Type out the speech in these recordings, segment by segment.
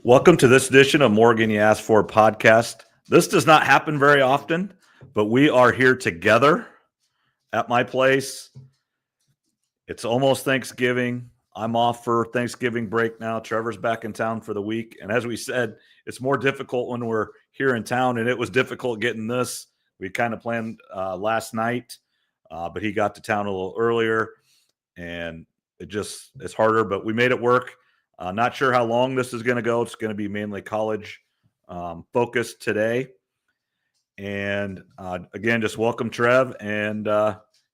Welcome to this edition of Morgan You Asked For podcast. This does not happen very often, but we are here together at my place. It's almost Thanksgiving. I'm off for Thanksgiving break now. Trevor's back in town for the week. And as we said, it's more difficult when we're here in town, and it was difficult getting this. We kind of planned last night, but he got to town a little earlier, and it's harder, but we made it work. Not sure how long this is going to go. It's going to be mainly college focused today. And again, just welcome, Trev. And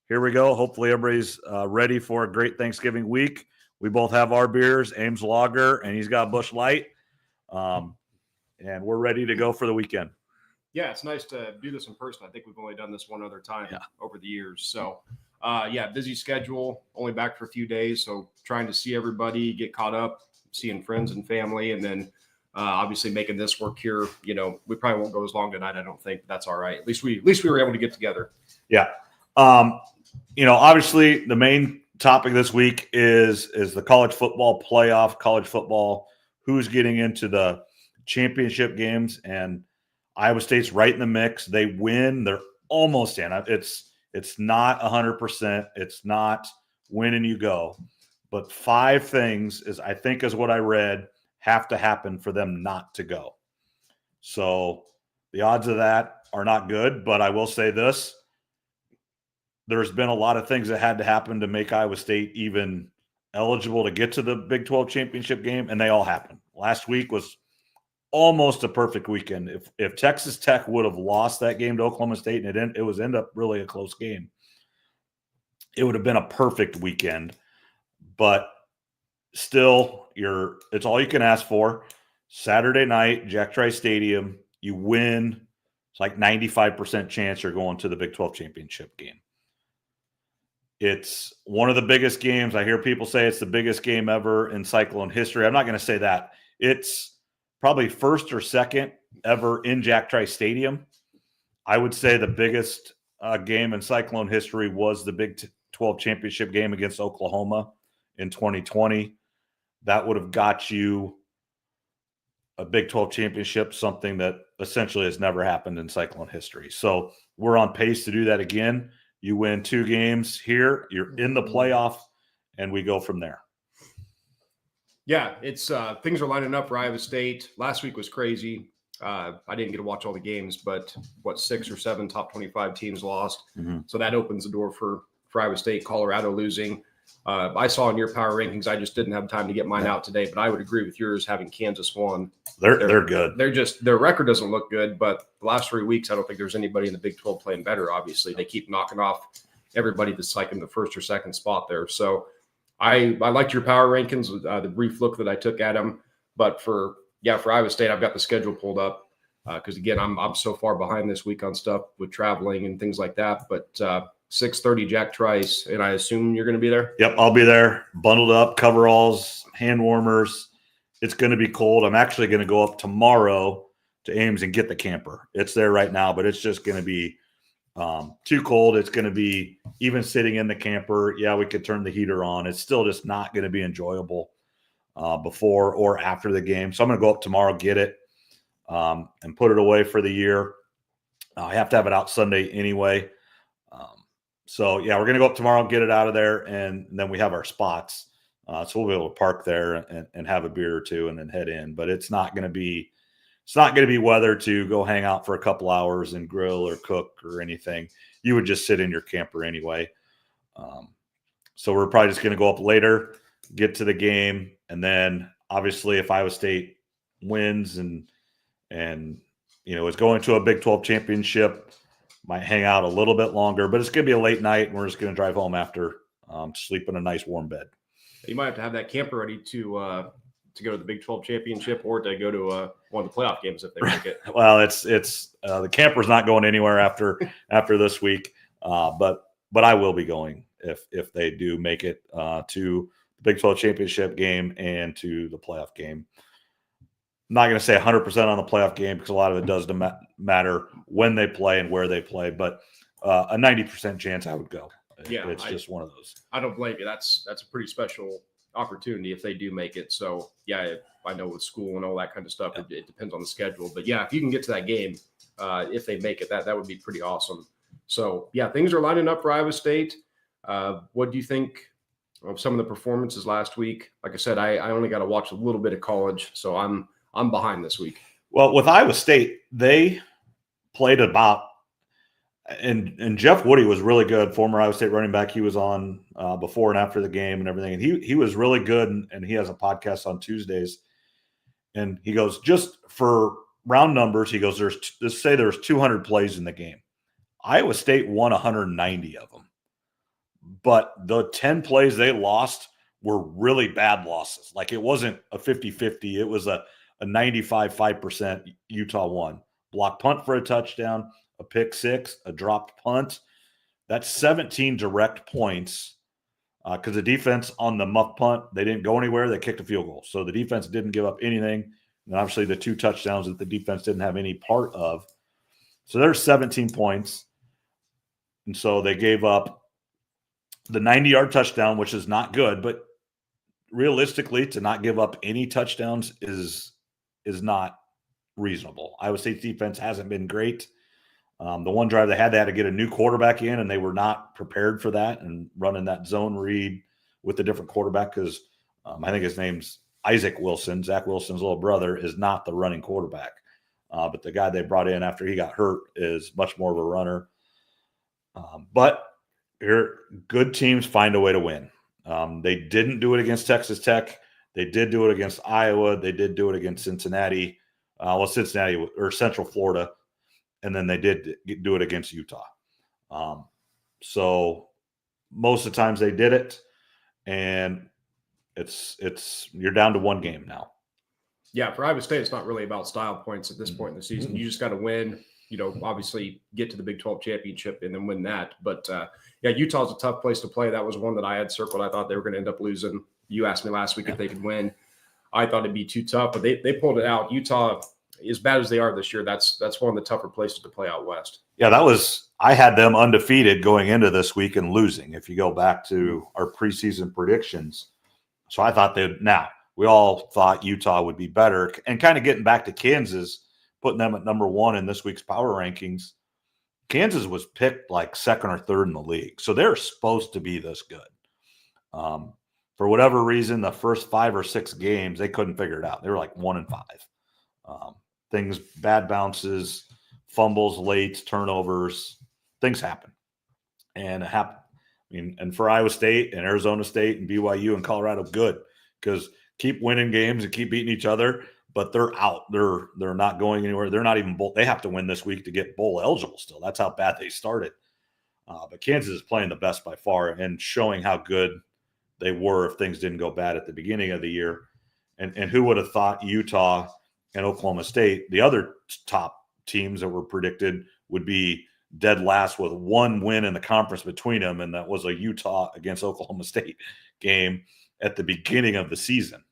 here we go. Hopefully everybody's ready for a great Thanksgiving week. We both have our beers, Ames Lager, and he's got Busch Light. And we're ready to go for the weekend. Yeah, it's nice to do this in person. I think we've only done this one other time over the years. So, busy schedule, only back for a few days. So trying to see everybody, get caught up, seeing friends and family, and then obviously making this work here. You know, we probably won't go as long tonight, I don't think, but that's all right. At least we were able to get together. Yeah. Obviously the main topic this week is the college football playoff, college football, who's getting into the championship games, and Iowa State's right in the mix. They win. They're almost in. It's not 100%. It's not win and you go. But 5 things is what I read have to happen for them not to go. So the odds of that are not good. But I will say this. There's been a lot of things that had to happen to make Iowa State even eligible to get to the Big 12 championship game, and they all happened. Last week was almost a perfect weekend. If Texas Tech would have lost that game to Oklahoma State and it ended up really a close game, it would have been a perfect weekend. But still, it's all you can ask for. Saturday night, Jack Trice Stadium, you win. It's like 95% chance you're going to the Big 12 championship game. It's one of the biggest games. I hear people say it's the biggest game ever in Cyclone history. I'm not going to say that. It's probably first or second ever in Jack Trice Stadium. I would say the biggest game in Cyclone history was the Big 12 championship game against Oklahoma in 2020. That would have got you a Big 12 championship, something that essentially has never happened in Cyclone history. So we're on pace to do that again. You win 2 games here, you're in the playoff, and we go from there. Yeah, it's things are lining up for Iowa State. Last week was crazy. I didn't get to watch all the games, but 6 or 7 top 25 teams lost. Mm-hmm. So that opens the door for Iowa State. Colorado losing. I saw in your power rankings, I just didn't have time to get mine out today, but I would agree with yours having Kansas won. They're good. Their record doesn't look good, but the last 3 weeks, I don't think there's anybody in the Big 12 playing better. Obviously, they keep knocking off everybody that's like in the first or second spot there. So I liked your power rankings, the brief look that I took at them. But for Iowa State, I've got the schedule pulled up because, again, I'm so far behind this week on stuff with traveling and things like that. But 6:30 Jack Trice, and I assume you're going to be there? Yep, I'll be there, bundled up, coveralls, hand warmers. It's going to be cold. I'm actually going to go up tomorrow to Ames and get the camper. It's there right now, but it's just going to be too cold. It's going to be even sitting in the camper. Yeah, we could turn the heater on. It's still just not going to be enjoyable before or after the game. So I'm going to go up tomorrow, get it, and put it away for the year. I have to have it out Sunday anyway. We're going to go up tomorrow and get it out of there, and then we have our spots. So we'll be able to park there and have a beer or two and then head in. But it's not going to be weather to go hang out for a couple hours and grill or cook or anything. You would just sit in your camper anyway. So we're probably just going to go up later, get to the game, and then obviously if Iowa State wins and is going to a Big 12 championship, might hang out a little bit longer, but it's going to be a late night, and we're just going to drive home after, sleep in a nice warm bed. You might have to have that camper ready to go to the Big 12 championship or to go to one of the playoff games if they make it. Well, it's the camper's not going anywhere after this week, but I will be going if they do make it to the Big 12 championship game and to the playoff game. I'm not going to say 100% on the playoff game because a lot of it does matter when they play and where they play, but a 90% chance I would go. Yeah, it's just one of those. I don't blame you. That's a pretty special opportunity if they do make it. So yeah, I know with school and all that kind of stuff, it depends on the schedule. But yeah, if you can get to that game, if they make it, that would be pretty awesome. So yeah, things are lining up for Iowa State. What do you think of some of the performances last week? Like I said, I only got to watch a little bit of college, so I'm behind this week. Well, with Iowa State, they played about, and Jeff Woody was really good, former Iowa State running back. He was on before and after the game and everything, and he was really good. And he has a podcast on Tuesdays, and he goes, just for round numbers, he goes, let's say there's 200 plays in the game. Iowa State won 190 of them, but the 10 plays they lost were really bad losses. Like it wasn't a 50-50. It was a 95.5% Utah won. Block punt for a touchdown, a pick six, a dropped punt. That's 17 direct points because the defense on the muff punt, they didn't go anywhere. They kicked a field goal. So the defense didn't give up anything. And obviously the 2 touchdowns that the defense didn't have any part of. So there's 17 points. And so they gave up the 90-yard touchdown, which is not good, but realistically, to not give up any touchdowns is not reasonable. Iowa State's defense hasn't been great. The one drive they had to get a new quarterback in, and they were not prepared for that and running that zone read with a different quarterback because I think his name's Isaac Wilson. Zach Wilson's little brother is not the running quarterback. But the guy they brought in after he got hurt is much more of a runner. But here, good teams find a way to win. They didn't do it against Texas Tech. They did do it against Iowa. They did do it against Cincinnati. Cincinnati or Central Florida. And then they did do it against Utah. So most of the times they did it. And it's you're down to one game now. Yeah, for Iowa State, it's not really about style points at this point in the season. Mm-hmm. You just got to win, obviously get to the Big 12 championship and then win that. But yeah, Utah's a tough place to play. That was one that I had circled. I thought they were going to end up losing. You asked me last week if they could win. I thought it'd be too tough, but they pulled it out. Utah, as bad as they are this year, that's one of the tougher places to play out west. Yeah, I had them undefeated going into this week and losing. If you go back to our preseason predictions. So I thought we all thought Utah would be better, and kind of getting back to Kansas, putting them at number 1 in this week's power rankings. Kansas was picked like second or third in the league. So they're supposed to be this good. For whatever reason, the first 5 or 6 games, they couldn't figure it out. They were like 1-5. Bad bounces, fumbles, late, turnovers, things happen. And it happened. And for Iowa State and Arizona State and BYU and Colorado, good, because keep winning games and keep beating each other, but they're out. They're not going anywhere. They're not even bowl. They have to win this week to get bowl eligible still. That's how bad they started. But Kansas is playing the best by far and showing how good they were if things didn't go bad at the beginning of the year. And who would have thought Utah and Oklahoma State, the other top teams that were predicted, would be dead last with 1 win in the conference between them, and that was a Utah against Oklahoma State game at the beginning of the season.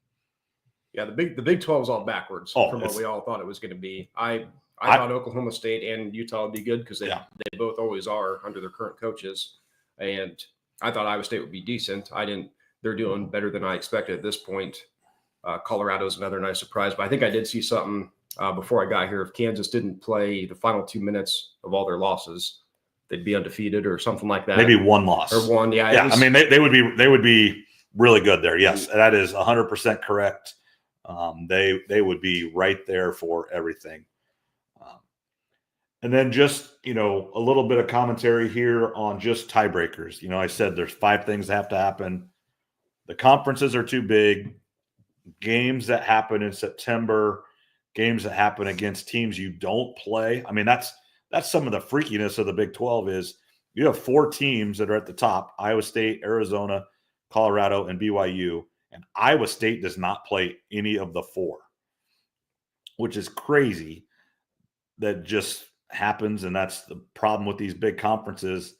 Yeah, the Big 12 is all backwards from what we all thought it was going to be. I thought Oklahoma State and Utah would be good because they both always are under their current coaches, and I thought Iowa State would be decent. They're doing better than I expected at this point. Colorado's another nice surprise, but I think I did see something before I got here. If Kansas didn't play the final 2 minutes of all their losses, they'd be undefeated or something like that. Maybe 1 loss or 1. Yeah. Yeah. They would be really good there. Yes, that is 100% correct. They would be right there for everything. And then just, a little bit of commentary here on just tiebreakers. I said there's 5 things that have to happen. The conferences are too big. Games that happen in September, games that happen against teams you don't play. That's some of the freakiness of the Big 12 is you have 4 teams that are at the top: Iowa State, Arizona, Colorado, and BYU. And Iowa State does not play any of the 4, which is crazy. That just happens, and that's the problem with these big conferences.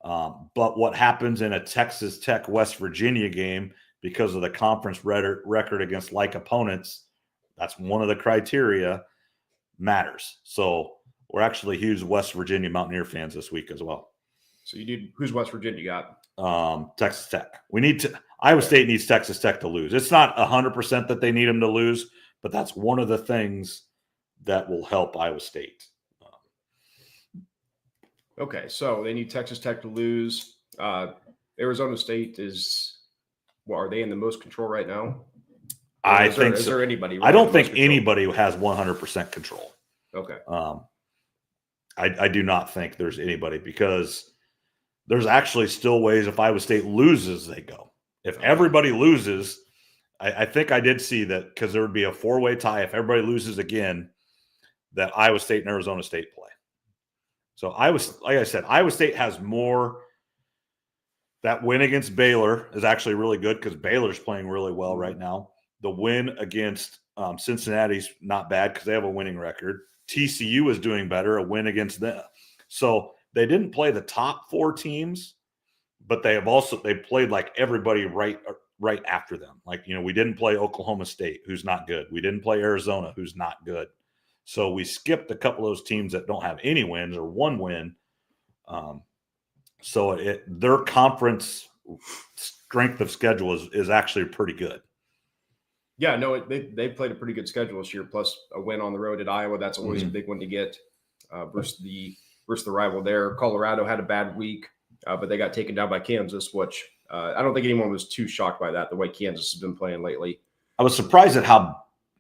But what happens in a Texas Tech West Virginia game, because of the conference record against like opponents, that's one of the criteria, matters. So we're actually huge West Virginia Mountaineer fans this week as well. So who's West Virginia got? Texas Tech. We need to. Iowa State needs Texas Tech to lose. It's not 100% that they need them to lose, but that's one of the things that will help Iowa State. Okay, so they need Texas Tech to lose. Arizona State are they in the most control right now? I think is so. there anybody? I don't think anybody has 100% control. Okay. I do not think there's anybody, because there's actually still ways if Iowa State loses, they go. If everybody loses, I think I did see that, because there would be a 4-way tie if everybody loses again, that Iowa State and Arizona State play. So like I said, Iowa State has more. That win against Baylor is actually really good, because Baylor's playing really well right now. The win against Cincinnati's not bad, because they have a winning record. TCU is doing better, a win against them. So they didn't play the top 4 teams, but they played like everybody right after them. Like, we didn't play Oklahoma State, who's not good. We didn't play Arizona, who's not good. So we skipped a couple of those teams that don't have any wins or one win. So their conference strength of schedule is actually pretty good. Yeah, no, they played a pretty good schedule this year, plus a win on the road at Iowa. That's always a big one to get versus the rival there. Colorado had a bad week, but they got taken down by Kansas, which I don't think anyone was too shocked by that, the way Kansas has been playing lately. I was surprised at how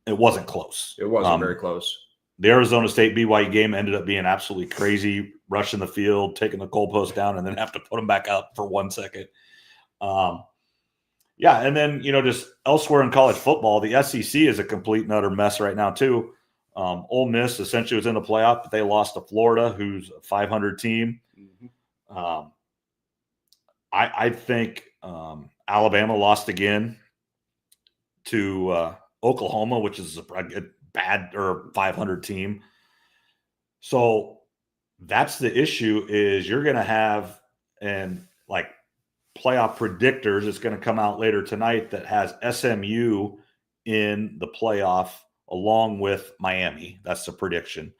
it wasn't close. It wasn't very close. The Arizona State BYU game ended up being absolutely crazy, rushing the field, taking the goalpost down, and then have to put them back up for 1 second. Yeah, and then, just elsewhere in college football, the SEC is a complete and utter mess right now too. Ole Miss essentially was in the playoff, but they lost to Florida, who's a 500 team. Mm-hmm. I think Alabama lost again to Oklahoma, which is a bad or 500 team. So that's the issue, is you're going to have, and like playoff predictors, it's going to come out later tonight, that has SMU in the playoff along with Miami. That's the prediction.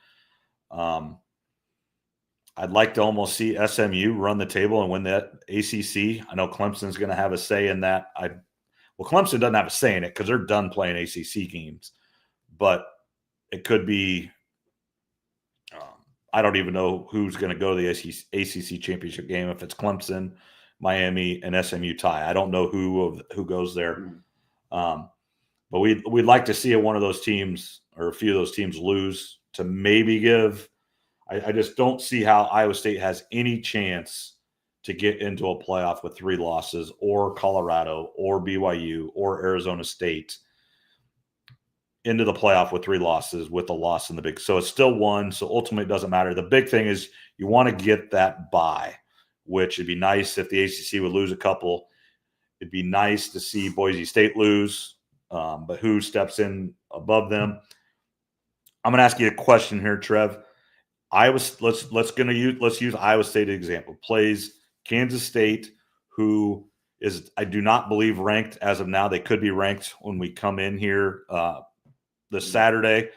I'd like to almost see SMU run the table and win that ACC. I know Clemson's going to have a say in that. Clemson doesn't have a say in it because they're done playing ACC games, but it could be. I don't even know who's going to go to the ACC championship game. If it's Clemson, Miami, and SMU tie, I don't know who goes there. But we'd like to see one of those teams or a few of those teams lose to maybe give. I just don't see how Iowa State has any chance to get into a playoff with 3 losses, or Colorado or BYU or Arizona State into the playoff with 3 losses with a loss in the big. So it's still 1. So ultimately it doesn't matter. The big thing is you want to get that bye, which would be nice if the ACC would lose a couple. It'd be nice to see Boise State lose, but who steps in above them? I'm going to ask you a question here, Trev. Let's use Iowa State as an example. Plays Kansas State, who is, I do not believe, ranked as of now. They could be ranked when we come in here this Saturday.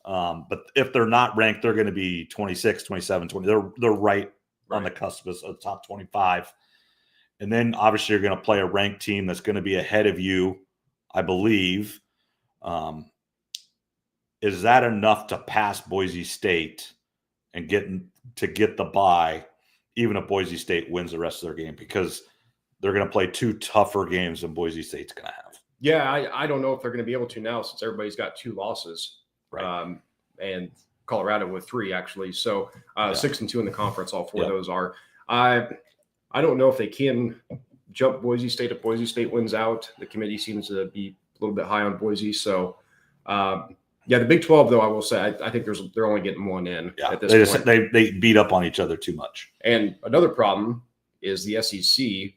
But if they're not ranked, they're going to be 26, 27, 20. They're right on the cusp of the top 25. And then obviously you're going to play a ranked team that's going to be ahead of you, I believe. Is that enough to pass Boise State and get the bye, even if Boise State wins the rest of their game? Because they're going to play 2 tougher games than Boise State's going to have. Yeah, I don't know if they're going to be able to now, since everybody's got 2 losses. Right. And Colorado with 3, actually. So 6-2 in the conference, all 4 of those are. I don't know if they can jump Boise State if Boise State wins out. The committee seems to be a little bit high on Boise. So, the Big 12, though, I will say, I think they're only getting 1 in at this point. They beat up on each other too much. And another problem is the SEC.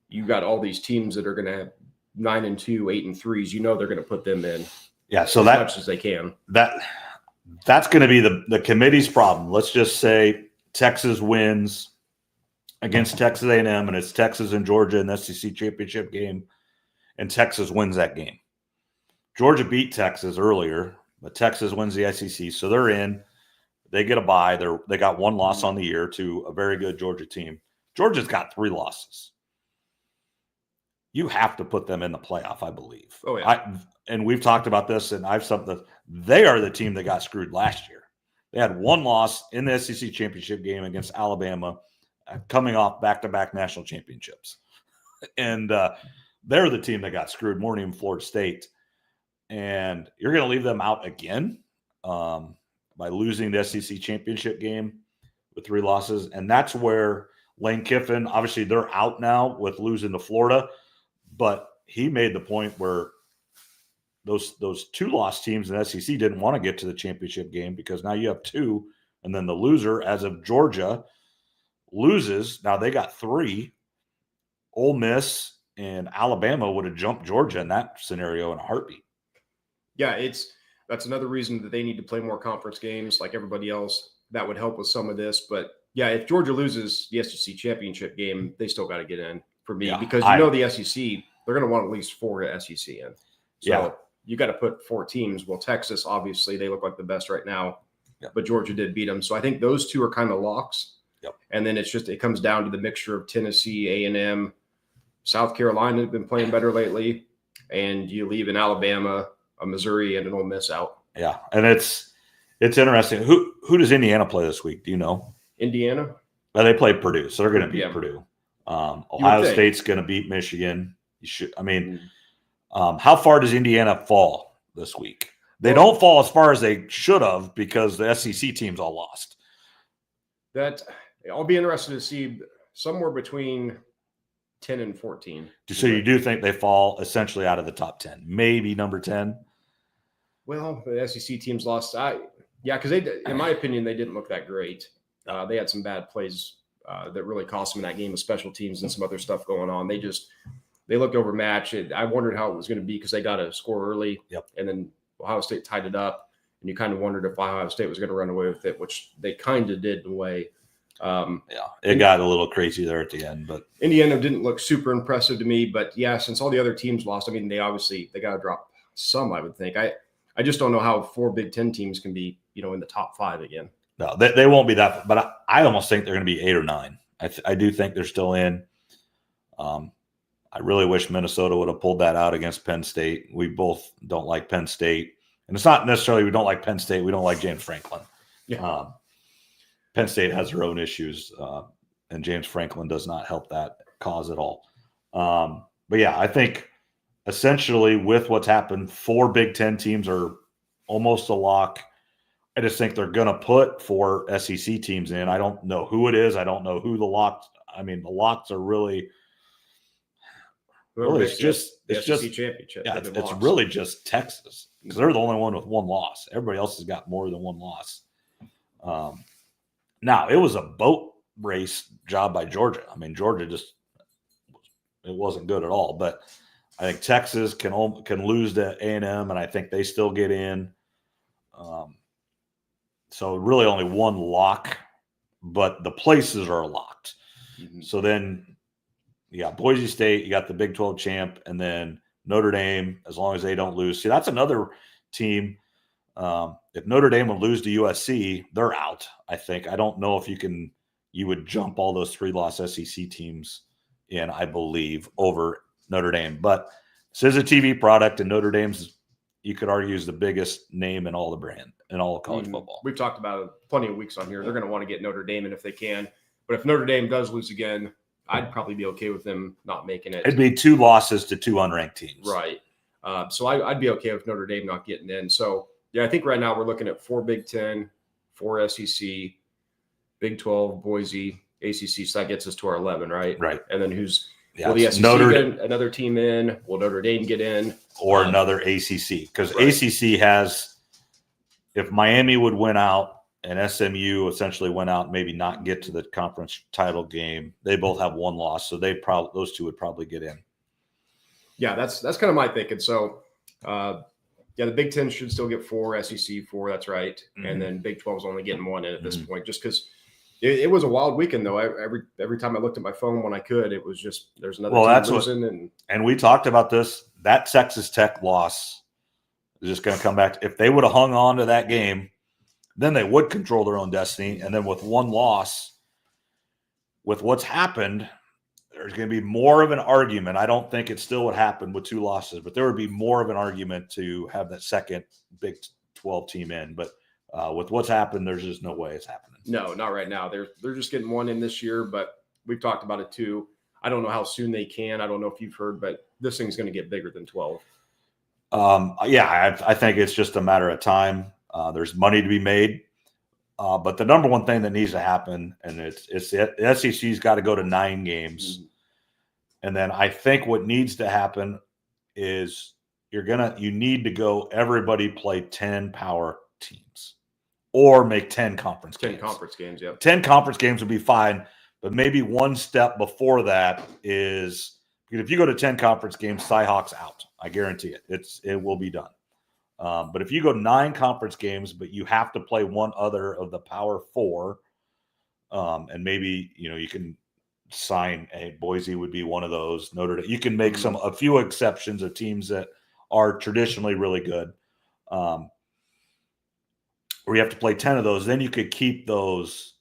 You got all these teams that are going to have 9-2, 8-3s. You know they're going to put them in. Yeah, so as much as they can. That's going to be the committee's problem. Let's just say Texas wins against Texas A&M, and it's Texas and Georgia in the SEC championship game, and Texas wins that game. Georgia beat Texas earlier, but Texas wins the SEC, so they're in. They get a bye. They got 1 loss on the year to a very good Georgia team. Georgia's got 3 losses. you have to put them in the playoff, I believe. Oh, yeah. And we've talked about this, and I've something. They are the team that got screwed last year. They had one loss in the SEC championship game against Alabama, coming off back-to-back national championships, and they're the team that got screwed more than even Florida State. And you're going to leave them out again by losing the SEC championship game with 3 losses, and that's where Lane Kiffin, obviously, they're out now with losing to Florida, but he made the point where those 2-loss teams in the SEC didn't want to get to the championship game because now you have 2, and then the loser, as of Georgia, loses. Now they got 3. Ole Miss and Alabama would have jumped Georgia in that scenario in a heartbeat. Yeah, that's another reason that they need to play more conference games like everybody else. That would help with some of this. But yeah, if Georgia loses the SEC championship game, they still got to get in for me because the SEC, they're going to want at least 4 SEC in. So you got to put 4 teams. Well, Texas, obviously, they look like the best right now, but Georgia did beat them. So I think those 2 are kind of locks. And then it comes down to the mixture of Tennessee, A&M, South Carolina have been playing better lately, and you leave in Alabama, a Missouri, and an Ole Miss out. Yeah, and it's interesting. Who does Indiana play this week? Do you know? Indiana? Well, they play Purdue, so they're going to beat Purdue. Ohio State's going to beat Michigan. How far does Indiana fall this week? They don't fall as far as they should have because the SEC teams all lost. I'll be interested to see somewhere between 10 and 14. So you do think they fall essentially out of the top 10, maybe number 10? Well, the SEC teams lost. Because in my opinion, they didn't look that great. They had some bad plays that really cost them in that game with special teams and some other stuff going on. They looked overmatched. I wondered how it was going to be because they got a score early, and then Ohio State tied it up, and you kind of wondered if Ohio State was going to run away with it, which they kind of did in a way. It got a little crazy there at the end, but Indiana didn't look super impressive to me. But since all the other teams lost, I mean, they got to drop some, I would think. I just don't know how 4 Big Ten teams can be, in the top 5 again. No, they won't be that. But I almost think they're going to be 8 or 9. I do think they're still in. I really wish Minnesota would have pulled that out against Penn State. We both don't like Penn State, and it's not necessarily we don't like Penn State. We don't like James Franklin. Yeah. Penn State has their own issues, and James Franklin does not help that cause at all. But yeah, I think essentially with what's happened, 4 Big Ten teams are almost a lock. I just think they're going to put 4 SEC teams in. I don't know who it is. I don't know who the locks. I mean, the locks are really it's just championship. Yeah, it's really just Texas because they're the only one with 1 loss. Everybody else has got more than 1 loss. Now, it was a boat race job by Georgia. I mean, Georgia it wasn't good at all. But I think Texas can lose to A&M, and I think they still get in. So really only 1 lock, but the places are locked. Mm-hmm. So then you got Boise State, you got the Big 12 champ, and then Notre Dame, as long as they don't lose. See, that's another team. If Notre Dame would lose to USC, they're out, I think. I don't know if you would jump all those 3-loss SEC teams in, I believe, over Notre Dame. But this is a TV product, and Notre Dame's, you could argue, is the biggest name in all of college football. We've talked about it plenty of weeks on here. They're going to want to get Notre Dame in if they can. But if Notre Dame does lose again, I'd probably be okay with them not making it. It'd be 2 losses to 2 unranked teams. Right. So I'd be okay with Notre Dame not getting in. So, yeah, I think right now we're looking at 4 Big Ten, 4 SEC, Big 12, Boise, ACC. So that gets us to our 11, right? Right. And then will the SEC get another team in? Will Notre Dame get in? Or another ACC? Because ACC has, if Miami would win out and SMU essentially went out and maybe not get to the conference title game, they both have 1 loss. So those 2 would probably get in. Yeah, that's kind of my thinking. So, the Big Ten should still get 4, SEC 4. That's right, and then Big 12 is only getting 1 in at this point, just because it was a wild weekend though. Every time I looked at my phone when I could, it was just there's another team losing. And we talked about this. That Texas Tech loss is just going to come back. If they would have hung on to that game, then they would control their own destiny. And then with 1 loss, with what's happened, there's going to be more of an argument. I don't think it still would happen with 2 losses, but there would be more of an argument to have that second Big 12 team in. But with what's happened, there's just no way it's happening. No, not right now. They're just getting one in this year, but we've talked about it too. I don't know how soon they can. I don't know if you've heard, but this thing's going to get bigger than 12. Yeah, I think it's just a matter of time. There's money to be made. But the number one thing that needs to happen, and it's the SEC's got to go to 9 games. And then I think what needs to happen is you need to go everybody play 10 power teams or make 10 conference games. 10 conference games, yeah. 10 conference games would be fine, but maybe one step before that is because if you go to 10 conference games, Cyhawk's out. I guarantee it. It will be done. But if you go 9 conference games, but you have to play one other of the Power 4, and maybe you can sign Boise would be one of those. Notre Dame. You can make a few exceptions of teams that are traditionally really good, where you have to play 10 of those. Then you could keep those.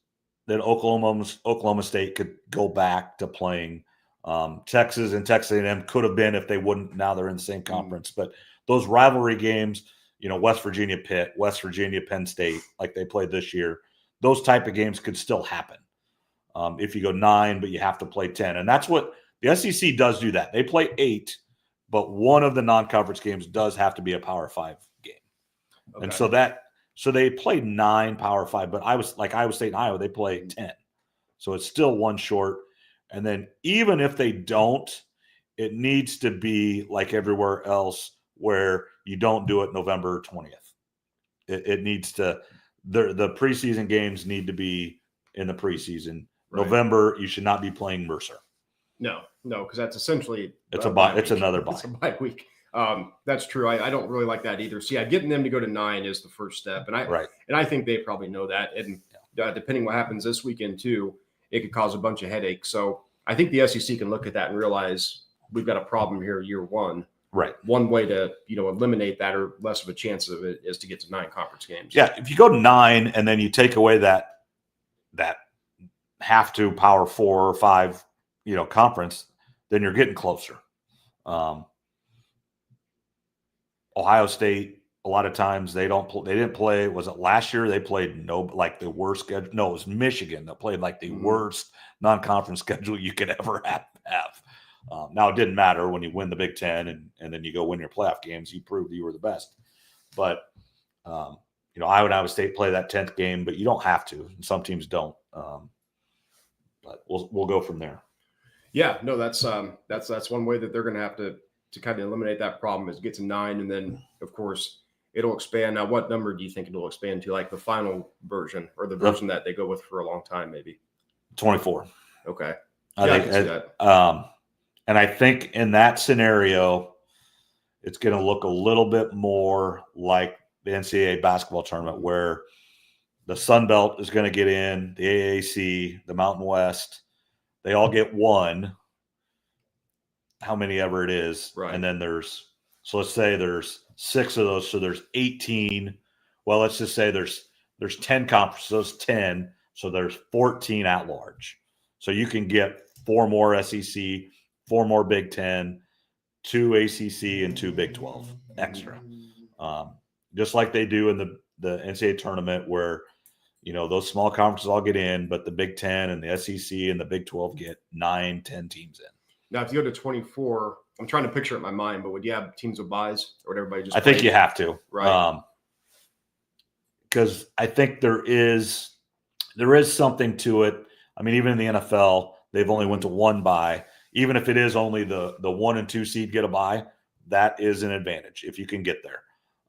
Then Oklahoma State could go back to playing. Texas and Texas A&M could have been if they wouldn't. Now they're in the same conference, but those rivalry games, West Virginia Pitt, West Virginia Penn State, like they played this year, those type of games could still happen if you go 9, but you have to play 10. And that's what the SEC does do that. They play 8, but one of the non-conference games does have to be a Power 5 game. Okay. And so they played 9 Power 5, but Iowa State and Iowa, they play 10. So it's still one short. And then even if they don't, it needs to be like everywhere else where you don't do it November 20th. It needs to the preseason games need to be in the preseason. Right. November, you should not be playing Mercer. No, because that's essentially it's a bye. It's another bye. It's a bye week. That's true. I don't really like that either. So yeah, getting them to go to 9 is the first step, and I think they probably know that. And depending what happens this weekend too, it could cause a bunch of headaches. So I think the SEC can look at that and realize we've got a problem here year one. Right. One way to, eliminate that or less of a chance of it is to get to 9 conference games. Yeah. If you go to 9 and then you take away that have to Power 4 or 5, conference, then you're getting closer. Ohio State, a lot of times they didn't play. Was it last year? They played the worst schedule. No, it was Michigan that played like the worst non-conference schedule you could ever have. Now, it didn't matter when you win the Big Ten and then you go win your playoff games. You proved you were the best. But, Iowa and Iowa State play that 10th game, but you don't have to. And some teams don't. But we'll go from there. Yeah, no, that's one way that they're going to have to kind of eliminate that problem is get to 9. And then, of course, it'll expand. Now, what number do you think it'll expand to? Like the final version or the version that they go with for a long time, maybe? 24. Okay. I can see that. And I think in that scenario, it's going to look a little bit more like the NCAA basketball tournament where the Sun Belt is going to get in, the AAC, the Mountain West. They all get 1, how many ever it is. Right. And then let's say there's 6 of those. So there's 18. Well, let's just say there's 10 conferences, those 10. So there's 14 at large. So you can get 4 more SEC, 4 more Big Ten, 2 ACC, and 2 Big 12 extra. Just like they do in the NCAA tournament where, those small conferences all get in, but the Big Ten and the SEC and the Big 12 get 9, 10 teams in. Now, if you go to 24, I'm trying to picture it in my mind, but would you have teams with buys or would everybody just I think you have to. Right. Because I think there is something to it. I mean, even in the NFL, they've only went to 1 bye. Even if it is only the 1 and 2 seed get a bye, that is an advantage if you can get there.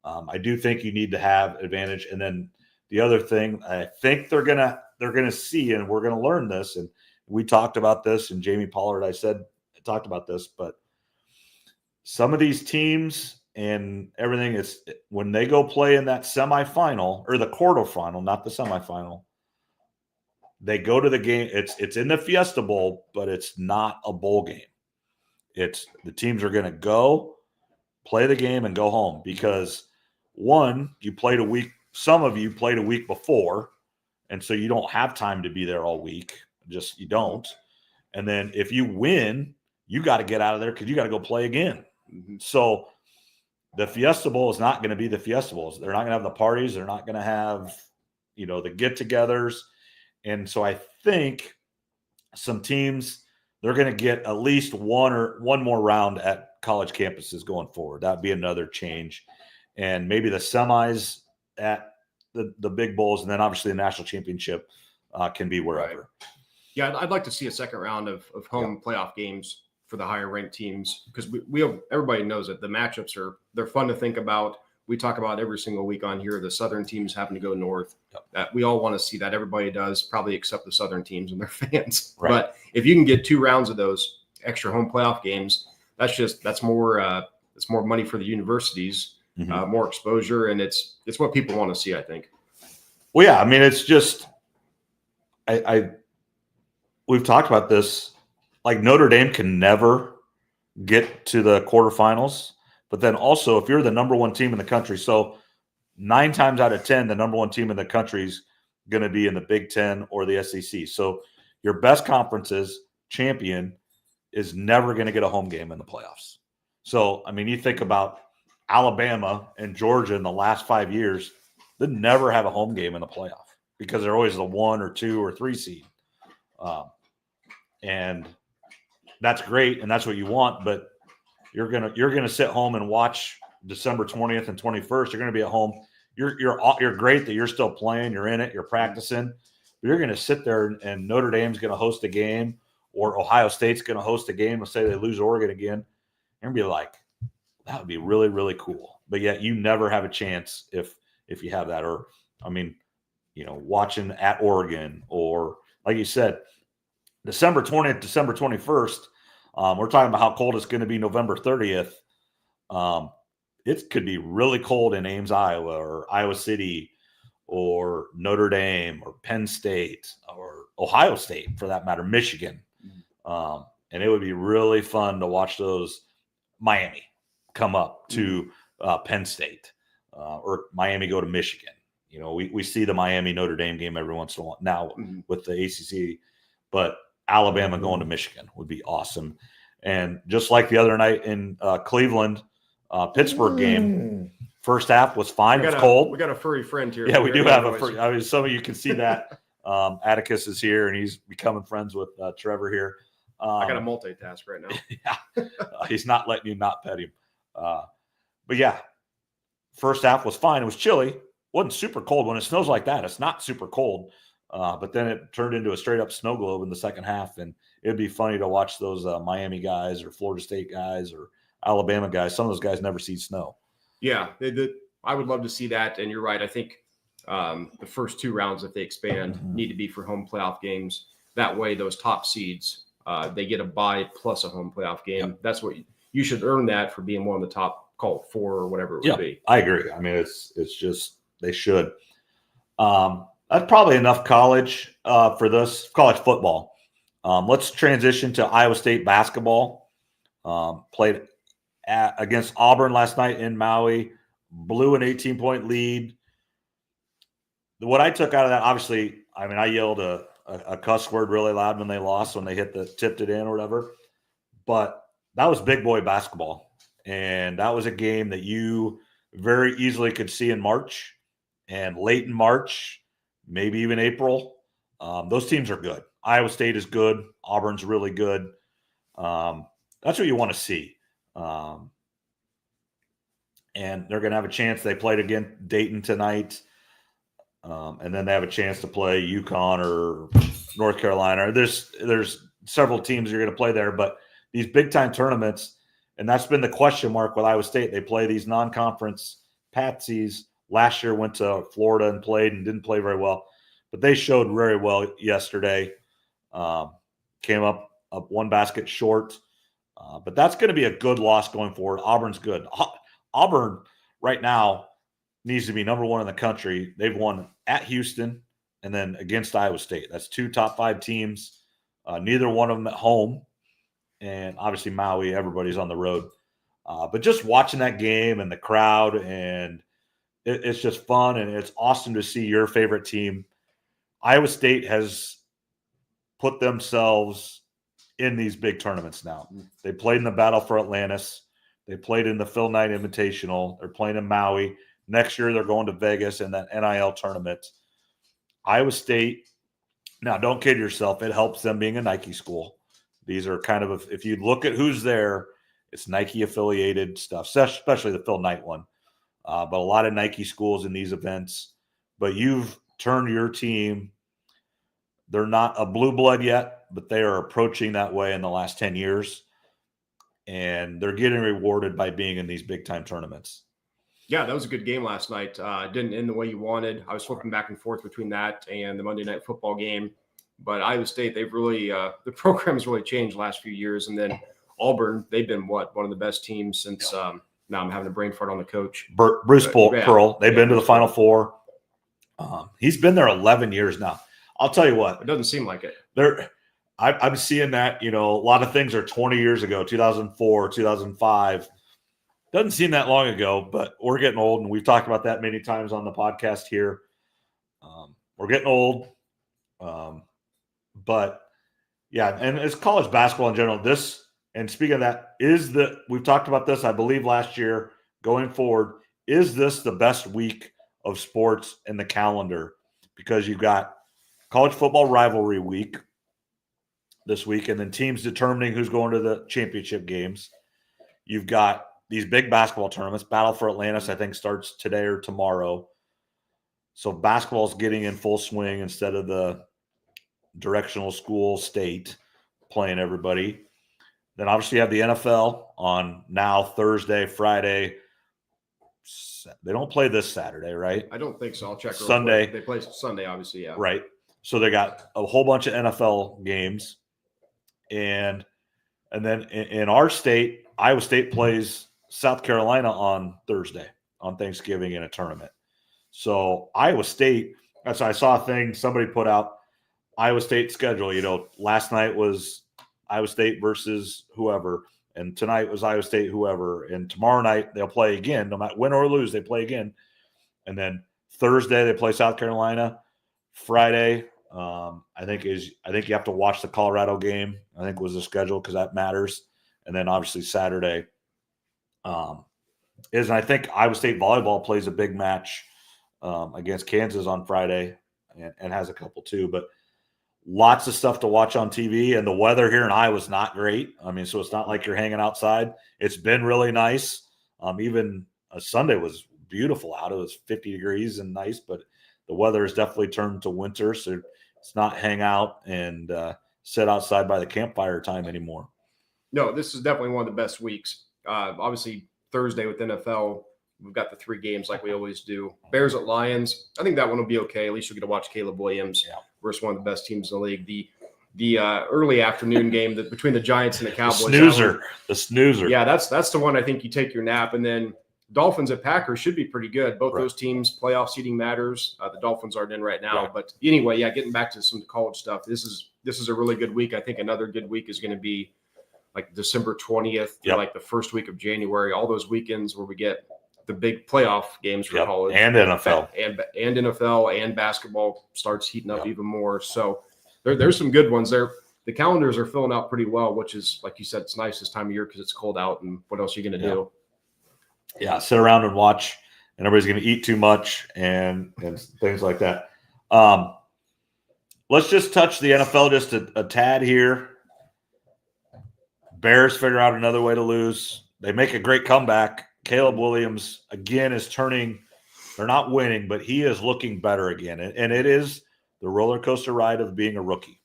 I do think you need to have advantage. And then the other thing I think they're gonna see, and we're gonna learn this, and we talked about this, and Jamie Pollard, talked about this, but some of these teams and everything is when they go play in that semifinal or the quarterfinal, not the semifinal, they go to the game. It's in the Fiesta Bowl, but it's not a bowl game. It's the teams are going to go play the game and go home because some of you played a week before, and so you don't have time to be there all week. You don't. And then if you win, you got to get out of there because you got to go play again. So the Fiesta Bowl is not going to be the Fiesta Bowls. They're not going to have the parties. They're not going to have, the get-togethers. And so I think some teams, they're going to get at least one more round at college campuses going forward. That'd be another change. And maybe the semis at the big bowls, and then obviously the national championship can be wherever. Right. Yeah, I'd like to see a second round of home playoff games for the higher ranked teams, because everybody knows that the matchups they're fun to think about. We talk about every single week on here, the Southern teams having to go north. That we all want to see that. Everybody does, probably except the Southern teams and their fans. Right. But if you can get 2 rounds of those extra home playoff games, that's more money for the universities, more exposure, and it's what people want to see, I think. Well, yeah, I mean, it's just we've talked about this. Like Notre Dame can never get to the quarterfinals, but then also if you're the number 1 team in the country, so 9 times out of 10, the number 1 team in the country is going to be in the Big Ten or the SEC. So your best conference's champion is never going to get a home game in the playoffs. So, I mean, you think about Alabama and Georgia in the last 5 years, they never have a home game in the playoff because they're always the 1 or 2 or 3 seed. And that's great, and that's what you want, but you're gonna sit home and watch December 20th and 21st. You're gonna be at home. You're great that you're still playing, you're in it, you're practicing, but you're gonna sit there and Notre Dame's gonna host a game, or Ohio State's gonna host a game and say they lose Oregon again, and be like, that would be really, really cool. But yet you never have a chance if you have that. Or I mean, watching at Oregon, or like you said, December 20th, December 21st, we're talking about how cold it's going to be November 30th. It could be really cold in Ames, Iowa, or Iowa City, or Notre Dame, or Penn State, or Ohio State, for that matter, Michigan. And it would be really fun to watch those Miami come up to Penn State, or Miami go to Michigan. We see the Miami Notre Dame game every once in a while now with the ACC, but Alabama going to Michigan would be awesome. And just like the other night in Cleveland, Pittsburgh game, first half was fine. It was cold. We got a furry friend here. Yeah, we do have a furry. I mean, some of you can see that. Atticus is here, and he's becoming friends with Trevor here. I got to multitask right now. Yeah, he's not letting you not pet him. But yeah, first half was fine. It was chilly. Wasn't super cold. When it snows like that, it's not super cold. But then it turned into a straight up snow globe in the second half, and it'd be funny to watch those Miami guys or Florida State guys or Alabama guys. Some of those guys never see snow. Yeah, I would love to see that. And you're right. I think the first 2 rounds, if they expand, need to be for home playoff games. That way, those top seeds, they get a bye plus a home playoff game. Yep. That's what you should earn that for being one of the top, call it 4 or whatever it would be. I agree. I mean, it's just they should. That's probably enough college for this college football. Let's transition to Iowa State basketball. Played against Auburn last night in Maui, blew an 18-point lead. What I took out of that, obviously, I mean, I yelled a cuss word really loud when they lost, when they tipped it in or whatever. But that was big boy basketball. And that was a game that you very easily could see in March and late in March, maybe even April. Those teams are good. Iowa State is good. Auburn's really good. That's what you want to see. And they're going to have a chance. They played again Dayton tonight. And then they have a chance to play UConn or North Carolina. There's several teams you're going to play there, but these big-time tournaments, and that's been the question mark with Iowa State. They play these non-conference patsies. Last year went to Florida and played and didn't play very well, but they showed very well yesterday. Came up 1 basket short, but that's going to be a good loss going forward. Auburn's good. Auburn right now needs to be number 1 in the country. They've won at Houston and then against Iowa State. That's 2 top 5 teams. Neither one of them at home. And obviously Maui, everybody's on the road. But just watching that game and the crowd, and it's just fun, and it's awesome to see your favorite team. Iowa State has put themselves in these big tournaments now. They played in the Battle for Atlantis. They played in the Phil Knight Invitational. They're playing in Maui. Next year, they're going to Vegas in that NIL tournament. Iowa State, now don't kid yourself, it helps them being a Nike school. These are kind of, if you look at who's there, it's Nike affiliated stuff, especially the Phil Knight one. But a lot of Nike schools in these events. But you've turned your team, they're not a blue blood yet, but they are approaching that way in the last 10 years. And they're getting rewarded by being in these big time tournaments. Yeah, that was a good game last night. Didn't end the way you wanted. I was flipping back and forth between that and the Monday Night Football game. But Iowa State, they've really the program's really changed the last few years. And then Auburn, they've been one of the best teams since now I'm having a brain fart on the coach. Bruce Pearl. They've been to the Final Four. He's been there 11 years now. I'll tell you what. It doesn't seem like it. I'm seeing that, a lot of things are 20 years ago, 2004, 2005. Doesn't seem that long ago, but we're getting old, and we've talked about that many times on the podcast here. We're getting old. But, yeah, and it's college basketball in general. And speaking of that, we've talked about this, I believe, last year, going forward, is this the best week of sports in the calendar? Because you've got college football rivalry week this week, and then teams determining who's going to the championship games. You've got these big basketball tournaments. Battle for Atlantis, I think, starts today or tomorrow. So basketball's getting in full swing instead of the directional school state playing everybody. Then obviously you have the NFL on now Thursday, Friday. They don't play this Saturday, right? I don't think so. I'll check. Sunday. They play Sunday, obviously, yeah. Right. So they got a whole bunch of NFL games. And then in our state, Iowa State plays South Carolina on Thursday, on Thanksgiving in a tournament. So Iowa State, that's I saw a thing somebody put out, Iowa State schedule. Last night was Iowa State versus whoever, and tonight was Iowa State whoever, and tomorrow night they'll play again. No matter win or lose, they play again. And then Thursday they play South Carolina. Friday, I think you have to watch the Colorado game. I think was the schedule because that matters. And then obviously Saturday and I think Iowa State volleyball plays a big match against Kansas on Friday and has a couple too. But lots of stuff to watch on TV, and the weather here in Iowa is not great. I mean, so it's not like you're hanging outside. It's been really nice. Even Sunday was beautiful out. It was 50 degrees and nice, but the weather has definitely turned to winter. So it's not hang out and sit outside by the campfire time anymore. No, this is definitely one of the best weeks. Obviously, Thursday with NFL, we've got the 3 games like we always do. Bears at Lions. I think that one will be okay. At least you'll get to watch Caleb Williams versus one of the best teams in the league. The early afternoon game between the Giants and the Cowboys. The snoozer. Yeah, that's the one I think you take your nap. And then Dolphins at Packers should be pretty good. Both those teams, playoff seeding matters. The Dolphins aren't in right now. Right. But anyway, yeah, getting back to some college stuff, this is a really good week. I think another good week is going to be like December 20th to like the first week of January, all those weekends where we get the big playoff games for college and NFL and NFL and basketball starts heating up even more. So there's some good ones there. The calendars are filling out pretty well, which is, like you said, it's nice this time of year because it's cold out, and what else are you going to do? Yeah, sit around and watch, and everybody's going to eat too much and things like that. Let's just touch the NFL just a tad here. Bears figure out another way to lose. They make a great comeback. Caleb Williams, again, is turning – they're not winning, but he is looking better again. And it is the roller coaster ride of being a rookie.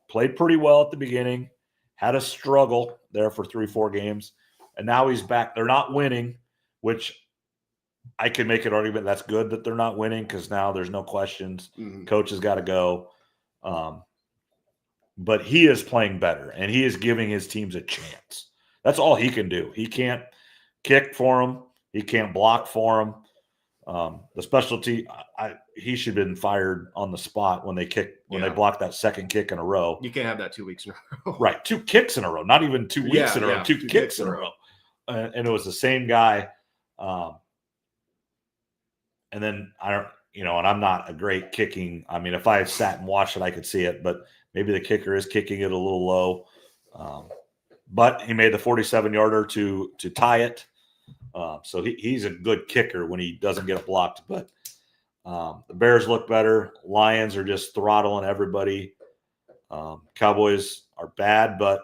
Played pretty well at the beginning, had a struggle there for 3-4 games, and now he's back. They're not winning, which I can make an argument that's good that they're not winning because now there's no questions. Mm-hmm. Coach has got to go. But he is playing better, and he is giving his teams a chance. That's all he can do. He can't kick for them. He can't block for them. The specialty, he should have been fired on the spot when they blocked that second kick in a row. You can't have that 2 weeks in a row. Right, 2 kicks in a row, not even 2 weeks in a row, 2 kicks in a row. And it was the same guy. And then and I'm not a great kicking. I mean, if I sat and watched it, I could see it, but maybe the kicker is kicking it a little low. But he made the 47-yarder to tie it. So he's a good kicker when he doesn't get blocked. But the Bears look better. Lions are just throttling everybody. Cowboys are bad, but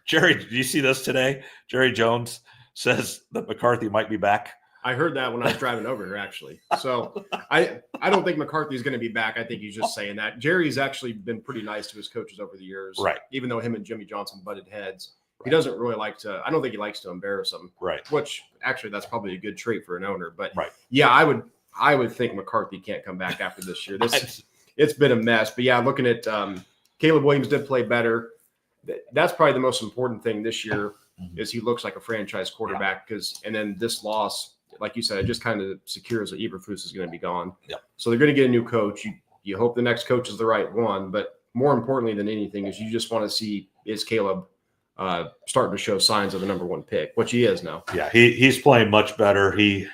Jerry, did you see this today? Jerry Jones says that McCarthy might be back. I heard that when I was driving over here, actually. So I don't think McCarthy's going to be back. I think he's just saying that. Jerry's actually been pretty nice to his coaches over the years. Right. Even though him and Jimmy Johnson butted heads. He doesn't really like to – I don't think he likes to embarrass them. Right. Which, actually, that's probably a good trait for an owner. But, right. Yeah, I would think McCarthy can't come back after this year. It's been a mess. But, yeah, looking at Caleb Williams did play better. That's probably the most important thing this year is he looks like a franchise quarterback. And then this loss, like you said, it just kind of secures that Eberflus is going to be gone. Yep. So they're going to get a new coach. You hope the next coach is the right one. But more importantly than anything is you just want to see is Caleb starting to show signs of the number one pick, which he is now. Yeah, he's playing much better. He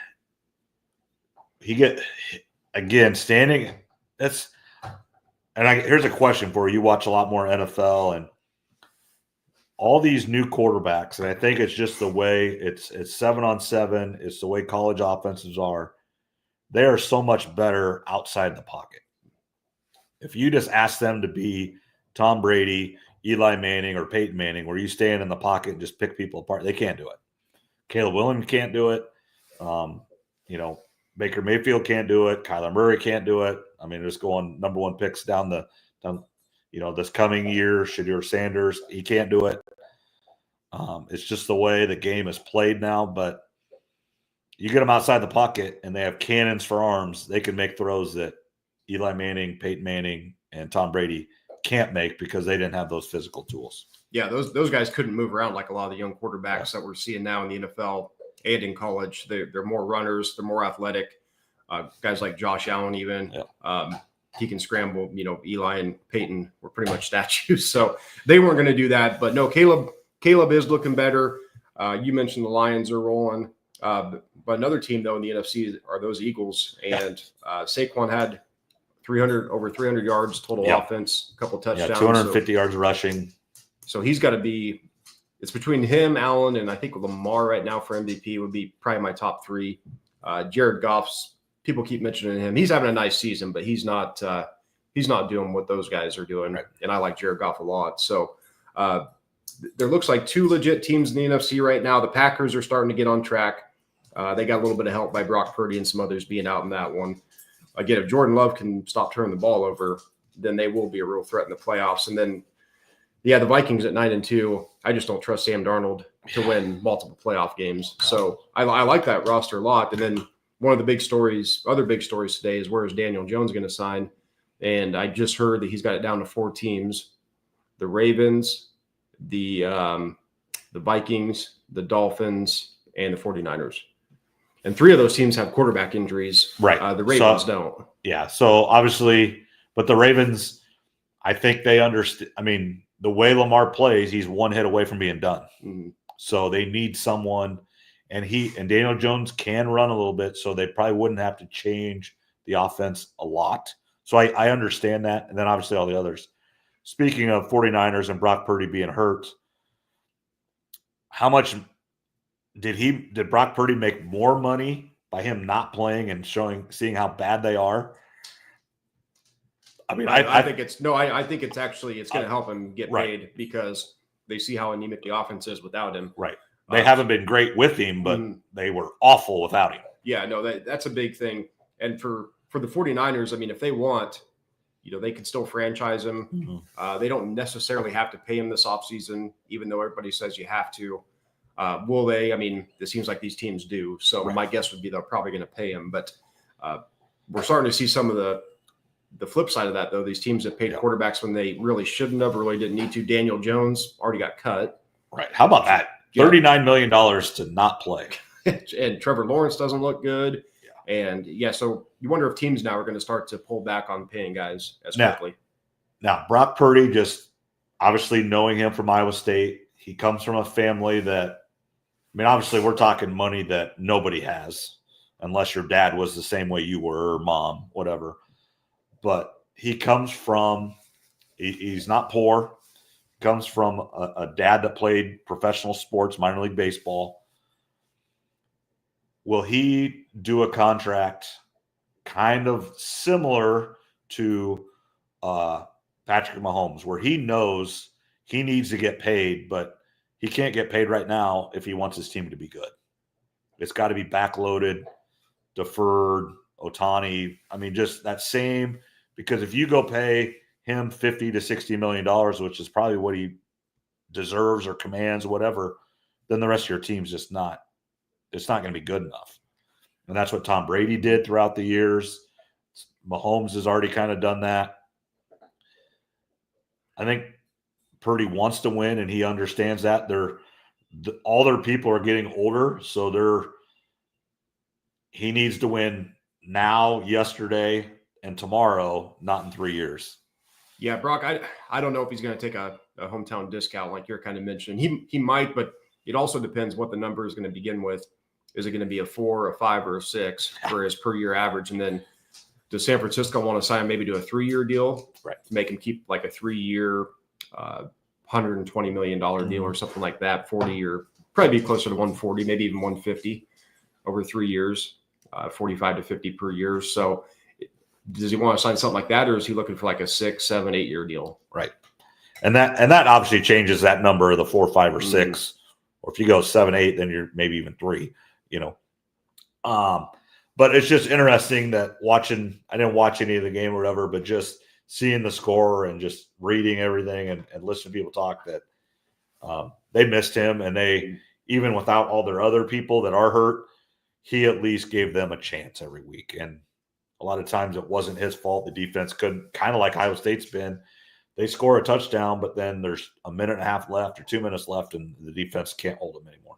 get again standing. Here's a question for you. You watch a lot more NFL and all these new quarterbacks, and I think it's just the way it's 7-on-7. It's the way college offenses are. They are so much better outside the pocket. If you just ask them to be Tom Brady, Eli Manning, or Peyton Manning, where you stand in the pocket and just pick people apart, they can't do it. Caleb Williams can't do it. Baker Mayfield can't do it. Kyler Murray can't do it. I mean, just going number one picks down this coming year. Shedeur Sanders, he can't do it. It's just the way the game is played now. But you get them outside the pocket, and they have cannons for arms. They can make throws that Eli Manning, Peyton Manning, and Tom Brady can't make because they didn't have those physical tools. Yeah, those guys couldn't move around like a lot of the young quarterbacks that we're seeing now in the NFL and in college. They're more runners. They're more athletic. Guys like Josh Allen even. Yeah. He can scramble. Eli and Peyton were pretty much statues. So they weren't going to do that. But no, Caleb is looking better. You mentioned the Lions are rolling. But another team, though, in the NFC are those Eagles. And Saquon had over 300 yards total offense, a couple touchdowns. 250 yards rushing. So he's got to be – it's between him, Allen, and I think Lamar right now for MVP would be probably my top three. Jared Goff's – people keep mentioning him. He's having a nice season, but he's not doing what those guys are doing. Right. And I like Jared Goff a lot. So there looks like two legit teams in the NFC right now. The Packers are starting to get on track. They got a little bit of help by Brock Purdy and some others being out in that one. Again, if Jordan Love can stop turning the ball over, then they will be a real threat in the playoffs. And then, the Vikings at 9-2. I just don't trust Sam Darnold to win multiple playoff games. So I like that roster a lot. And then one of the other big stories today is where is Daniel Jones going to sign? And I just heard that he's got it down to 4 teams: the Ravens, the Vikings, the Dolphins, and the 49ers. And 3 of those teams have quarterback injuries. Right. The Ravens don't. Yeah. So obviously, but the Ravens, I think they understand. I mean, the way Lamar plays, he's one hit away from being done. Mm-hmm. So they need someone, and Daniel Jones can run a little bit, so they probably wouldn't have to change the offense a lot. So I understand that. And then obviously all the others. Speaking of 49ers and Brock Purdy being hurt, how much did Brock Purdy make more money by him not playing and seeing how bad they are? I mean, I think it's actually going to help him get paid because they see how anemic the offense is without him. Right. They haven't been great with him, but they were awful without him. Yeah, no, that's a big thing. And for the 49ers, I mean, if they want, they can still franchise him. Mm-hmm. They don't necessarily have to pay him this offseason, even though everybody says you have to. Will they? I mean, it seems like these teams do. So my guess would be they're probably going to pay him. But we're starting to see some of the flip side of that, though. These teams that paid quarterbacks when they really shouldn't have, really didn't need to. Daniel Jones already got cut. Right. How about that? $39 million to not play. And Trevor Lawrence doesn't look good. Yeah. And, so you wonder if teams now are going to start to pull back on paying guys as quickly. Now, Brock Purdy, just obviously knowing him from Iowa State, he comes from a family that, I mean, obviously we're talking money that nobody has unless your dad was the same way you were or mom, whatever. But he comes from he's not poor. comes from a dad that played professional sports, minor league baseball. Will he do a contract kind of similar to Patrick Mahomes, where he knows he needs to get paid, but he can't get paid right now if he wants his team to be good? It's got to be backloaded, deferred, Ohtani. I mean, just that same, because if you go pay him $50 to $60 million, which is probably what he deserves or commands, whatever, then the rest of your team's just not, it's not going to be good enough. And that's what Tom Brady did throughout the years. Mahomes has already kind of done that. I think Purdy wants to win, and he understands that. All their people are getting older, so he needs to win now, yesterday, and tomorrow, not in 3 years. Yeah, Brock, I don't know if he's going to take a hometown discount like you're kind of mentioning. He might, but it also depends what the number is going to begin with. Is it going to be a 4, a 5, or a 6 for his per year average? And then does San Francisco want to sign maybe to a 3-year deal, right, to make him keep like a 3-year, $120 million deal or something like that, 40 or probably be closer to 140, maybe even 150 over 3 years, 45 to 50 per year. So does he want to sign something like that, or is he looking for like a 6, 7, 8-year deal? Right. And that obviously changes that number of the 4, 5, or 6. Or if you go 7, 8, then you're maybe even 3, But it's just interesting that I didn't watch any of the game or whatever, but just seeing the score and just reading everything and listening to people talk that they missed him. And they, even without all their other people that are hurt, he at least gave them a chance every week. And a lot of times it wasn't his fault. The defense couldn't, kind of like Iowa State's been. They score a touchdown, but then there's a minute and a half left or 2 minutes left, and the defense can't hold them anymore.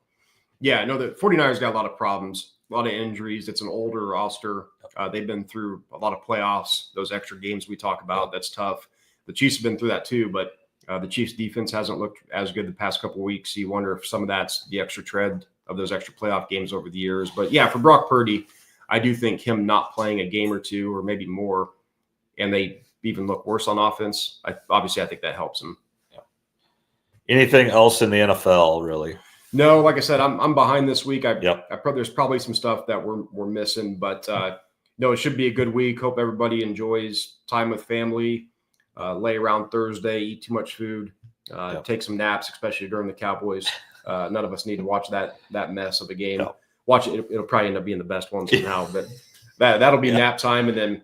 Yeah, I know the 49ers got a lot of problems, a lot of injuries. It's an older roster. They've been through a lot of playoffs, those extra games we talk about. That's tough. The Chiefs have been through that too, but the Chiefs defense hasn't looked as good the past couple of weeks. You wonder if some of that's the extra tread of those extra playoff games over the years. But yeah, for Brock Purdy, I do think him not playing a game or two or maybe more, and they even look worse on offense, I think that helps him. Yeah. Anything else in the NFL, really? No, like I said, I'm behind this week. There's probably some stuff that we're missing, but no, it should be a good week. Hope everybody enjoys time with family. Lay around Thursday, eat too much food, take some naps, especially during the Cowboys. None of us need to watch that mess of a game. No. Watch it; it'll probably end up being the best one somehow. But that'll be nap time, and then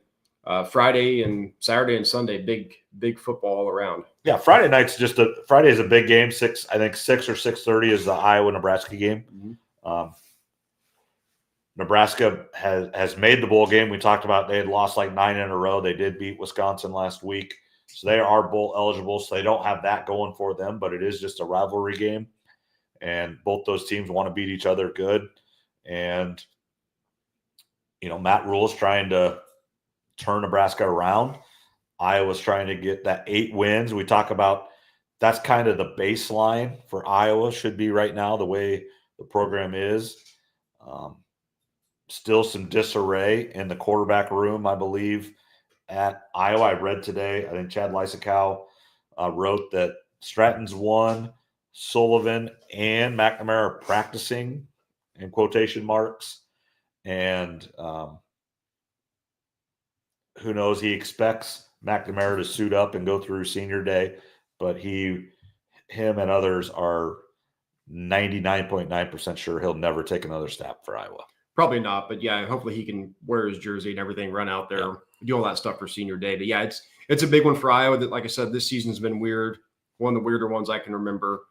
Friday and Saturday and Sunday, big football all around. Yeah, Friday night's Friday is a big game. 6 or 6:30 is the Iowa-Nebraska game. Mm-hmm. Nebraska has made the bowl game. We talked about they had lost like 9 in a row. They did beat Wisconsin last week, so they are bowl eligible. So they don't have that going for them, but it is just a rivalry game, and both those teams want to beat each other good. And Matt Rule's trying to turn Nebraska around. Iowa's trying to get that 8 wins. We talk about that's kind of the baseline for Iowa should be right now, the way the program is. Still some disarray in the quarterback room, I believe, at Iowa. I read today, I think Chad Lysakow wrote that Stratton's 1, Sullivan and McNamara are practicing, in quotation marks. And who knows, he expects McNamara to suit up and go through senior day, but him and others are 99.9% sure he'll never take another snap for Iowa. Probably not, but yeah, hopefully he can wear his jersey and everything, run out there, do all that stuff for senior day. But yeah, it's a big one for Iowa. That, like I said, this season's been weird, one of the weirder ones I can remember.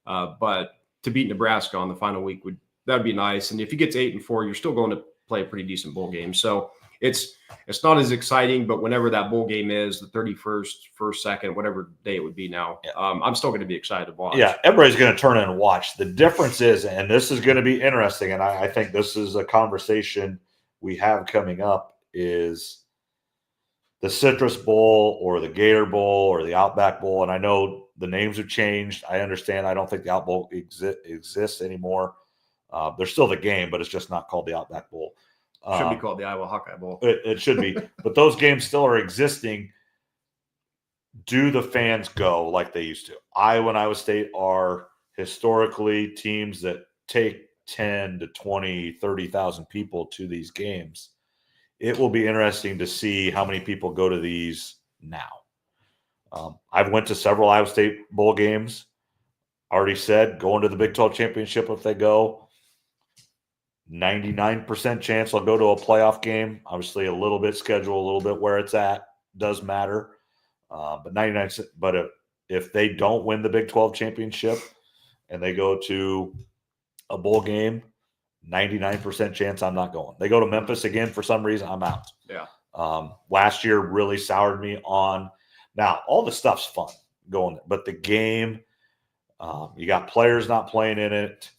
But to beat Nebraska on the final week that'd be nice. And if you get to 8-4, you're still going to play a pretty decent bowl game. So it's not as exciting, but whenever that bowl game is, the 31st, 1st, 2nd, whatever day it would be now, I'm still going to be excited to watch. Yeah, everybody's going to turn in and watch. The difference is, and this is going to be interesting, and I think this is a conversation we have coming up, is the Citrus Bowl or the Gator Bowl or the Outback Bowl. And I know the names have changed. I understand. I don't think the Outback Bowl exists anymore. There's still the game, but it's just not called the Outback Bowl. Should be called the Iowa Hawkeye Bowl. It should be. But those games still are existing. do the fans go like they used to? Iowa and Iowa State are historically teams that take 10 to 20, 30,000 people to these games. It will be interesting to see how many people go to these now. I've went to several Iowa State bowl games. Already said going to the Big 12 championship if they go. 99% chance I'll go to a playoff game. Obviously, a little bit schedule, a little bit where it's at does matter. But 99. But if they don't win the Big 12 championship and they go to a bowl game, 99% chance I'm not going. They go to Memphis again for some reason, I'm out. Yeah. Last year really soured me on. Now all the stuff's fun going, but the game, you got players not playing in it,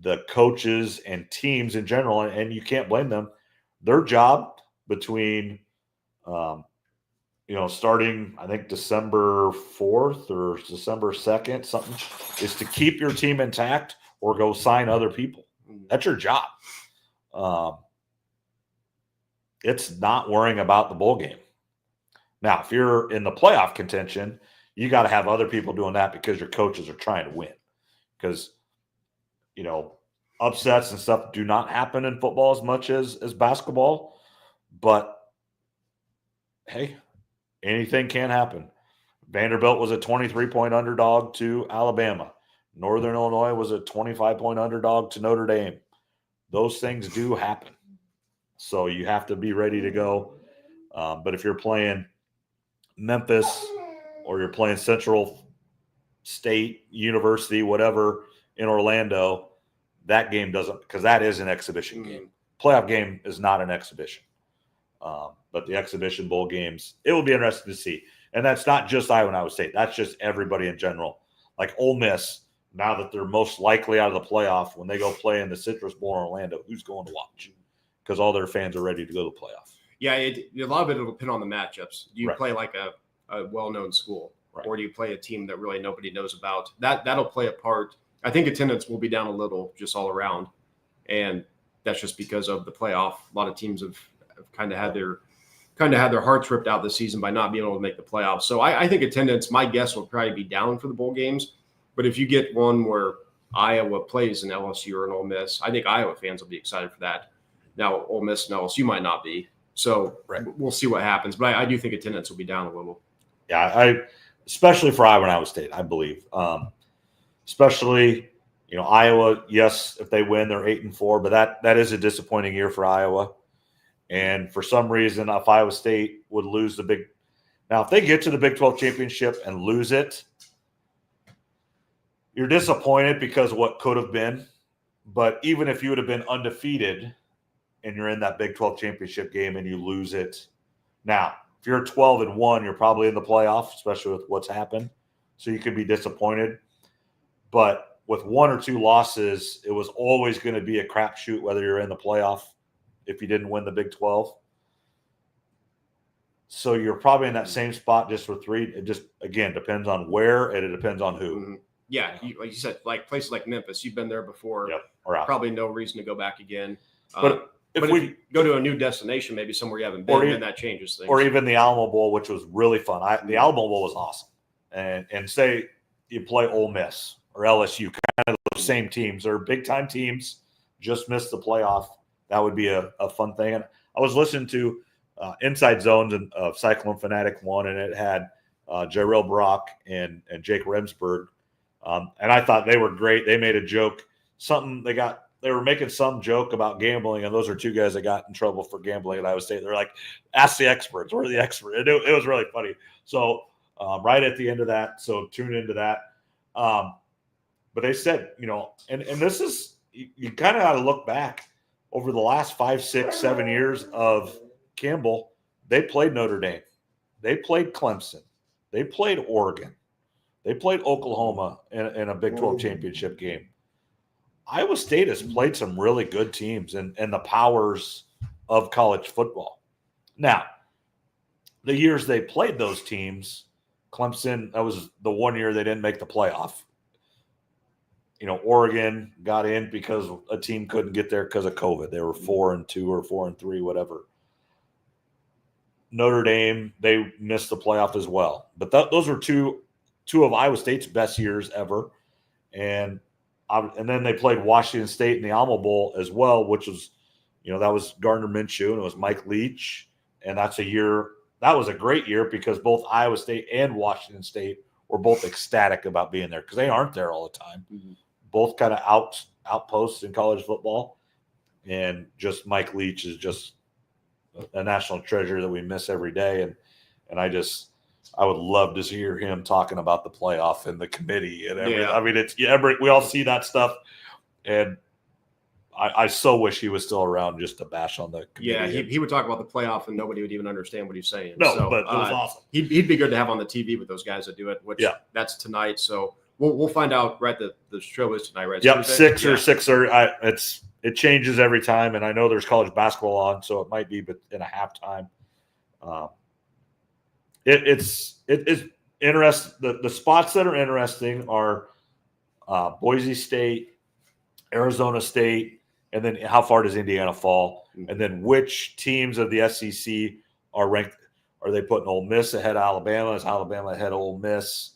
the coaches and teams in general, and you can't blame them. Their job between, starting I think December 4th or December 2nd, something, is to keep your team intact or go sign other people. That's your job. It's not worrying about the bowl game. Now, if you're in the playoff contention, you got to have other people doing that because your coaches are trying to win. Because, upsets and stuff do not happen in football as much as basketball. But, hey, anything can happen. Vanderbilt was a 23-point underdog to Alabama. Northern Illinois was a 25-point underdog to Notre Dame. Those things do happen. So you have to be ready to go. But if you're playing Memphis or you're playing Central State University, whatever, in Orlando, that game doesn't, because that is an exhibition game. Playoff game is not an exhibition. But the exhibition bowl games, it will be interesting to see. And that's not just Iowa and Iowa State. That's just everybody in general. Like Ole Miss, now that they're most likely out of the playoff, when they go play in the Citrus Bowl in Orlando, who's going to watch? Because all their fans are ready to go to the playoff. Yeah, a lot of it will depend on the matchups. Do you Right. play like a well-known school, Right. or do you play a team that really nobody knows about? That'll play a part. I think attendance will be down a little just all around, and that's just because of the playoff. A lot of teams have kind of had their hearts ripped out this season by not being able to make the playoffs. So I think attendance, my guess, will probably be down for the bowl games. But if you get one where Iowa plays an LSU or an Ole Miss, I think Iowa fans will be excited for that. Now, Ole Miss and LSU might not be. So We'll see what happens. But I do think attendance will be down a little. Yeah, especially for Iowa and Iowa State, I believe. Especially, Iowa, yes, if they win, they're 8-4, but that is a disappointing year for Iowa. And for some reason, if Iowa State would lose if they get to the Big 12 championship and lose it, you're disappointed because of what could have been. But even if you would have been undefeated and you're in that Big 12 championship game and you lose it, now, if you're 12-1, you're probably in the playoff, especially with what's happened. So you could be disappointed. But with one or two losses, it was always going to be a crapshoot whether you're in the playoff if you didn't win the Big 12. So you're probably in that same spot just with three. It just, again, depends on where and it depends on who. Mm-hmm. Yeah, like you said, like places like Memphis, you've been there before. Yep, or out. Probably no reason to go back again. But if you go to a new destination, maybe somewhere you haven't been, then that changes things. Or even the Alamo Bowl, which was really fun. The Alamo Bowl was awesome. And say you play Ole Miss or LSU, kind of the same teams. They're big-time teams, just missed the playoff. That would be a fun thing. And I was listening to Inside Zones and Cyclone Fanatic 1, and it had Jarrell Brock and Jake Remsburg. And I thought they were great. They made a joke. They were making some joke about gambling, and those are two guys that got in trouble for gambling at Iowa State. They're like, ask the experts. We're the experts. It was really funny. So right at the end of that, so tune into that. But they said, and this is, you kind of got to look back over the last 5, 6, 7 years of Campbell. They played Notre Dame. They played Clemson. They played Oregon. They played Oklahoma in a Big 12 championship game. Iowa State has played some really good teams and the powers of college football. Now, the years they played those teams, Clemson, that was the one year they didn't make the playoff. Oregon got in because a team couldn't get there because of COVID. They were 4-2 or 4-3, whatever. Notre Dame, they missed the playoff as well. But those were two of Iowa State's best years ever. And then they played Washington State in the Alamo Bowl as well, which was, that was Gardner Minshew and it was Mike Leach. And that was a great year because both Iowa State and Washington State were both ecstatic about being there because they aren't there all the time. Mm-hmm. Both kind of outposts in college football. And just Mike Leach is just a national treasure that we miss every day. And I would love to hear him talking about the playoff and the committee and everything. I mean, we all see that stuff. And I so wish he was still around just to bash on the committee. Yeah, he would talk about the playoff and nobody would even understand what he's saying. No, but it was awesome. He'd be good to have on the TV with those guys that do it, which that's tonight. So we'll find out the show is tonight, right? Yep, 6 or 6:30. It changes every time, and I know there's college basketball on, so it might be but in a halftime. It's interesting. The spots that are interesting are Boise State, Arizona State, and then how far does Indiana fall? And then which teams of the SEC are ranked? Are they putting Ole Miss ahead of Alabama? Is Alabama ahead of Ole Miss?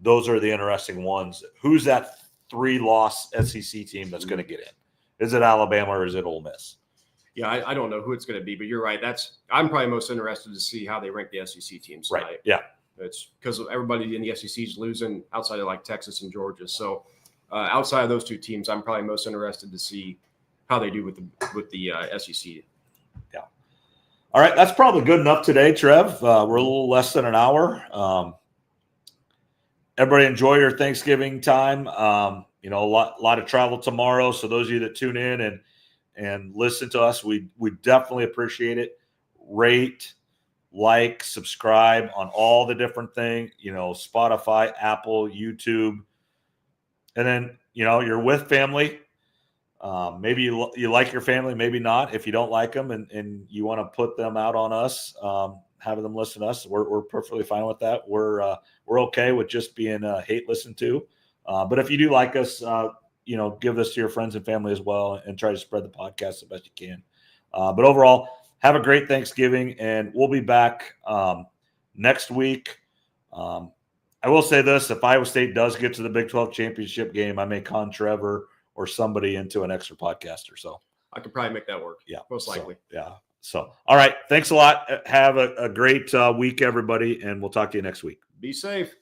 Those are the interesting ones. Who's that 3-loss SEC team that's going to get in? Is it Alabama or is it Ole Miss? Yeah, I don't know who it's going to be, but you're right. I'm probably most interested to see how they rank the SEC teams tonight. Right. Yeah. It's because everybody in the SEC is losing outside of like Texas and Georgia. So outside of those two teams, I'm probably most interested to see how they do with the SEC. Yeah. All right, that's probably good enough today, Trev. We're a little less than an hour. Everybody enjoy your Thanksgiving time. A lot of travel tomorrow. So those of you that tune in and listen to us, we definitely appreciate it. Rate, like, subscribe on all the different things, Spotify, Apple, YouTube. And then, you're with family. Maybe you like your family, maybe not. If you don't like them and you want to put them out on us, having them listen to us, we're perfectly fine with that. We're okay with just being hate listened to. But if you do like us, give this to your friends and family as well and try to spread the podcast the best you can. But overall, have a great Thanksgiving, and we'll be back next week. I will say this, if Iowa State does get to the Big 12 championship game, I may con Trevor or somebody into an extra podcaster. So I could probably make that work. Yeah. Most likely. So, all right. Thanks a lot. Have a great week, everybody, and we'll talk to you next week. Be safe.